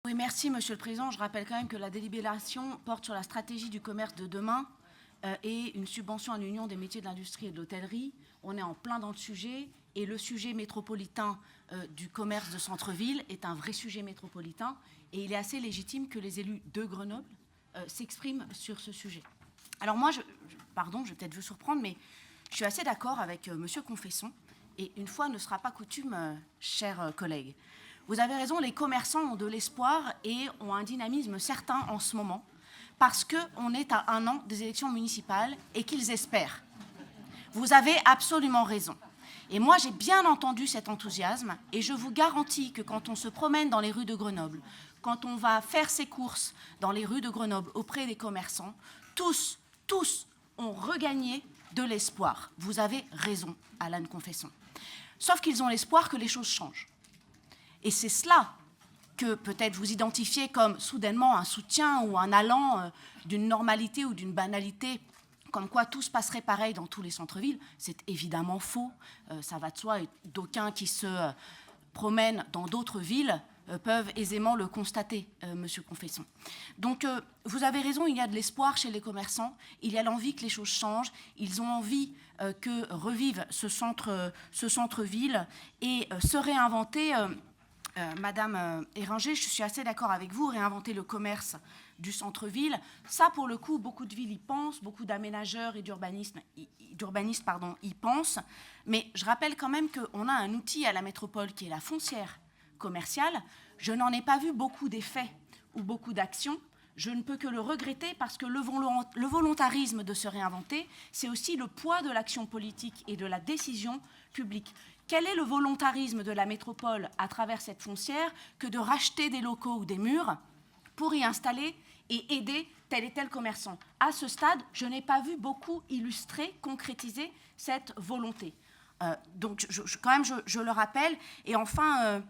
Oui, merci, Monsieur le Président. Je rappelle quand même que la délibération porte sur la stratégie du commerce de demain et une subvention à l'Union des métiers de l'industrie et de l'hôtellerie. On est en plein dans le sujet et le sujet métropolitain du commerce de centre-ville est un vrai sujet métropolitain et il est assez légitime que les élus de Grenoble s'expriment sur ce sujet. Alors moi, pardon, je vais peut-être vous surprendre, mais je suis assez d'accord avec Monsieur Confesson et une fois ne sera pas coutume, chers collègues. Vous avez raison, les commerçants ont de l'espoir et ont un dynamisme certain en ce moment parce qu'on est à 1 an des élections municipales et qu'ils espèrent. Vous avez absolument raison. Et moi, j'ai bien entendu cet enthousiasme et je vous garantis que quand on se promène dans les rues de Grenoble, quand on va faire ses courses dans les rues de Grenoble auprès des commerçants, tous ont regagné de l'espoir. Vous avez raison, Alain Confesson. Sauf qu'ils ont l'espoir que les choses changent. Et c'est cela que peut-être vous identifiez comme soudainement un soutien ou un allant d'une normalité ou d'une banalité, comme quoi tout se passerait pareil dans tous les centres-villes. C'est évidemment faux, ça va de soi, et d'aucuns qui se promènent dans d'autres villes peuvent aisément le constater, Monsieur Confesson. Donc, vous avez raison, il y a de l'espoir chez les commerçants, il y a l'envie que les choses changent, ils ont envie que revive ce centre-ville et se réinventer. Madame Éringer, je suis assez d'accord avec vous, réinventer le commerce du centre-ville. Ça, pour le coup, beaucoup de villes y pensent, beaucoup d'aménageurs et d'urbanistes y pensent. Mais je rappelle quand même qu'on a un outil à la métropole qui est la foncière commerciale. Je n'en ai pas vu beaucoup d'effets ou beaucoup d'actions. Je ne peux que le regretter parce que le volontarisme de se réinventer, c'est aussi le poids de l'action politique et de la décision publique. Quel est le volontarisme de la métropole à travers cette foncière que de racheter des locaux ou des murs pour y installer et aider tel et tel commerçant? À ce stade, je n'ai pas vu beaucoup illustrer, concrétiser cette volonté. Donc, je le rappelle. Et enfin,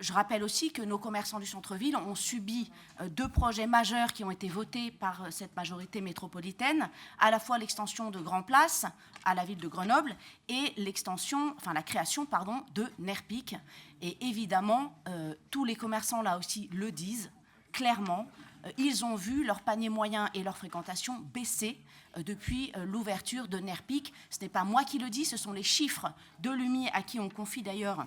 je rappelle aussi que nos commerçants du centre-ville ont subi 2 projets majeurs qui ont été votés par cette majorité métropolitaine, à la fois l'extension de Grand Place à la ville de Grenoble et la création de Nerpic. Et évidemment, tous les commerçants là aussi le disent clairement, ils ont vu leur panier moyen et leur fréquentation baisser depuis l'ouverture de Nerpic. Ce n'est pas moi qui le dis, ce sont les chiffres de l'UMI à qui on confie d'ailleurs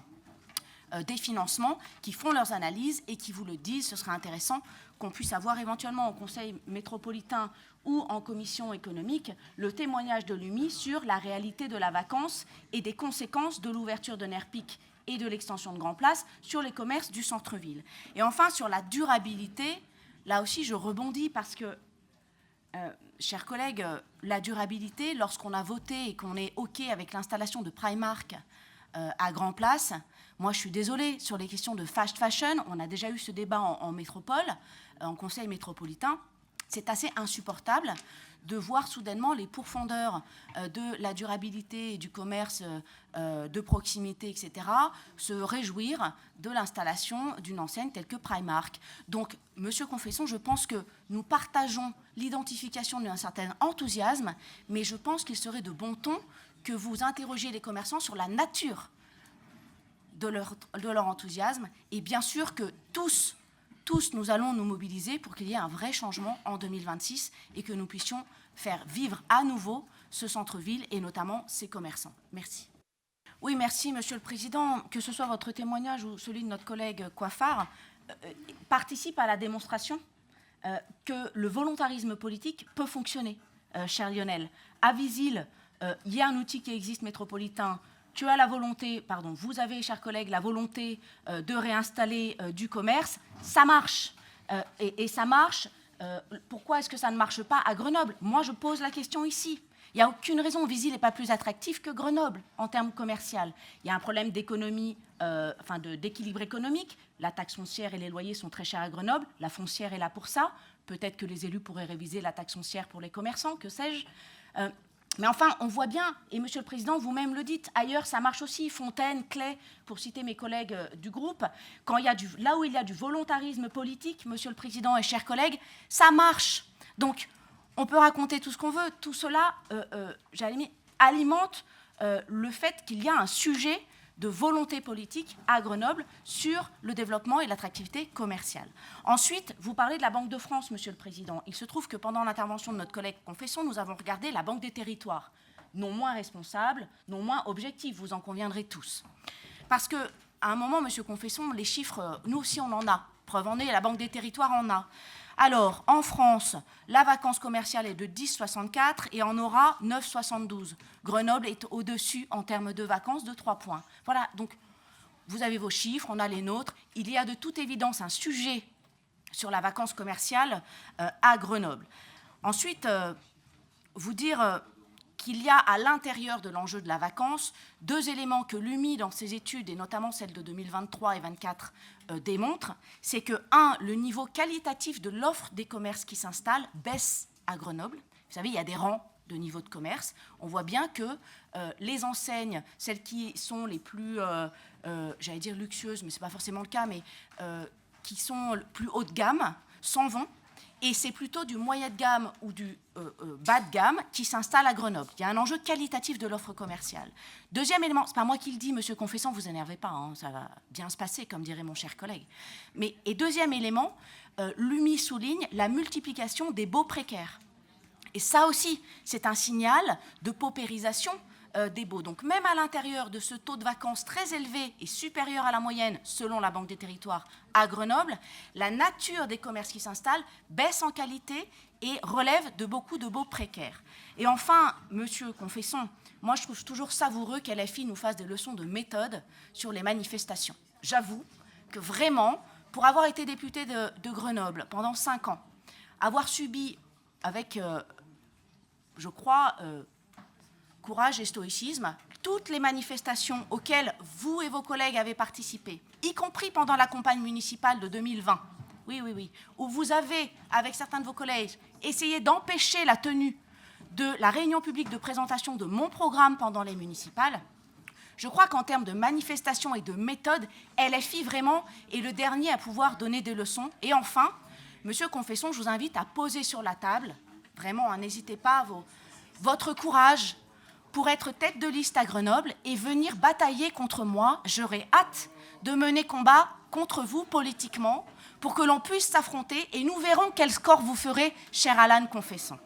des financements qui font leurs analyses et qui vous le disent. Ce serait intéressant qu'on puisse avoir éventuellement au Conseil métropolitain ou en commission économique le témoignage de l'UMI sur la réalité de la vacance et des conséquences de l'ouverture de Nerpic et de l'extension de Grand Place sur les commerces du centre-ville. Et enfin, sur la durabilité, là aussi je rebondis parce que, chers collègues, la durabilité, lorsqu'on a voté et qu'on est OK avec l'installation de Primark à Grand Place, moi, je suis désolée, sur les questions de fast fashion, on a déjà eu ce débat en métropole, en conseil métropolitain. C'est assez insupportable de voir soudainement les pourfendeurs de la durabilité et du commerce de proximité, etc., se réjouir de l'installation d'une enseigne telle que Primark. Donc, Monsieur Confesson, je pense que nous partageons l'identification d'un certain enthousiasme, mais je pense qu'il serait de bon ton que vous interrogiez les commerçants sur la nature de leur enthousiasme. Et bien sûr que tous, nous allons nous mobiliser pour qu'il y ait un vrai changement en 2026 et que nous puissions faire vivre à nouveau ce centre-ville et notamment ses commerçants. Merci. Oui, merci, Monsieur le Président. Que ce soit votre témoignage ou celui de notre collègue Coiffard, participe à la démonstration que le volontarisme politique peut fonctionner, cher Lionel. À Visil, il y a un outil qui existe métropolitain. Tu as la volonté, vous avez, chers collègues, la volonté de réinstaller du commerce. Ça marche. Et ça marche. Pourquoi est-ce que ça ne marche pas à Grenoble? Moi, je pose la question ici. Il n'y a aucune raison. Visil n'est pas plus attractif que Grenoble en termes commerciaux. Il y a un problème d'économie, d'équilibre économique. La taxe foncière et les loyers sont très chers à Grenoble. La foncière est là pour ça. Peut-être que les élus pourraient réviser la taxe foncière pour les commerçants, que sais-je. Mais enfin, on voit bien, et Monsieur le Président, vous-même le dites, ailleurs ça marche aussi, Fontaine, Clay, pour citer mes collègues du groupe, là où il y a du volontarisme politique, Monsieur le Président et chers collègues, ça marche. Donc, on peut raconter tout ce qu'on veut, tout cela alimente le fait qu'il y a un sujet de volonté politique à Grenoble sur le développement et l'attractivité commerciale. Ensuite, vous parlez de la Banque de France, Monsieur le Président. Il se trouve que pendant l'intervention de notre collègue Confesson, nous avons regardé la Banque des Territoires, non moins responsable, non moins objective, vous en conviendrez tous. Parce qu'à un moment, Monsieur Confesson, les chiffres, nous aussi on en a. Preuve en est, la Banque des Territoires en a. Alors, en France, la vacance commerciale est de 10,64 et en aura 9,72. Grenoble est au-dessus en termes de vacances de 3 points. Voilà, donc vous avez vos chiffres, on a les nôtres. Il y a de toute évidence un sujet sur la vacance commerciale à Grenoble. Ensuite, vous dire qu'il y a à l'intérieur de l'enjeu de la vacance 2 éléments que l'UMI, dans ses études, et notamment celles de 2023 et 2024, démontre, c'est que, 1, le niveau qualitatif de l'offre des commerces qui s'installent baisse à Grenoble. Vous savez, il y a des rangs de niveau de commerce. On voit bien que les enseignes, celles qui sont les plus, j'allais dire luxueuses, mais ce n'est pas forcément le cas, mais qui sont plus haut de gamme, s'en vont. Et c'est plutôt du moyen de gamme ou du bas de gamme qui s'installe à Grenoble. Il y a un enjeu qualitatif de l'offre commerciale. Deuxième élément, ce n'est pas moi qui le dis, Monsieur Confesson, vous énervez pas, hein, ça va bien se passer, comme dirait mon cher collègue. Et deuxième élément, l'UMI souligne la multiplication des baux précaires. Et ça aussi, c'est un signal de paupérisation des baux. Donc même à l'intérieur de ce taux de vacances très élevé et supérieur à la moyenne, selon la Banque des Territoires, à Grenoble, la nature des commerces qui s'installent baisse en qualité et relève de beaucoup de baux précaires. Et enfin, Monsieur Confesson, moi je trouve toujours savoureux qu'LFI nous fasse des leçons de méthode sur les manifestations. J'avoue que vraiment, pour avoir été député de Grenoble pendant 5 ans, avoir subi avec, je crois, courage et stoïcisme, toutes les manifestations auxquelles vous et vos collègues avez participé, y compris pendant la campagne municipale de 2020, oui, où vous avez, avec certains de vos collègues, essayé d'empêcher la tenue de la réunion publique de présentation de mon programme pendant les municipales, je crois qu'en termes de manifestation et de méthode, LFI vraiment est le dernier à pouvoir donner des leçons. Et enfin, Monsieur Confesson, je vous invite à poser sur la table, vraiment, hein, n'hésitez pas, votre courage pour être tête de liste à Grenoble et venir batailler contre moi. J'aurai hâte de mener combat contre vous politiquement pour que l'on puisse s'affronter et nous verrons quel score vous ferez, cher Alan Confesson.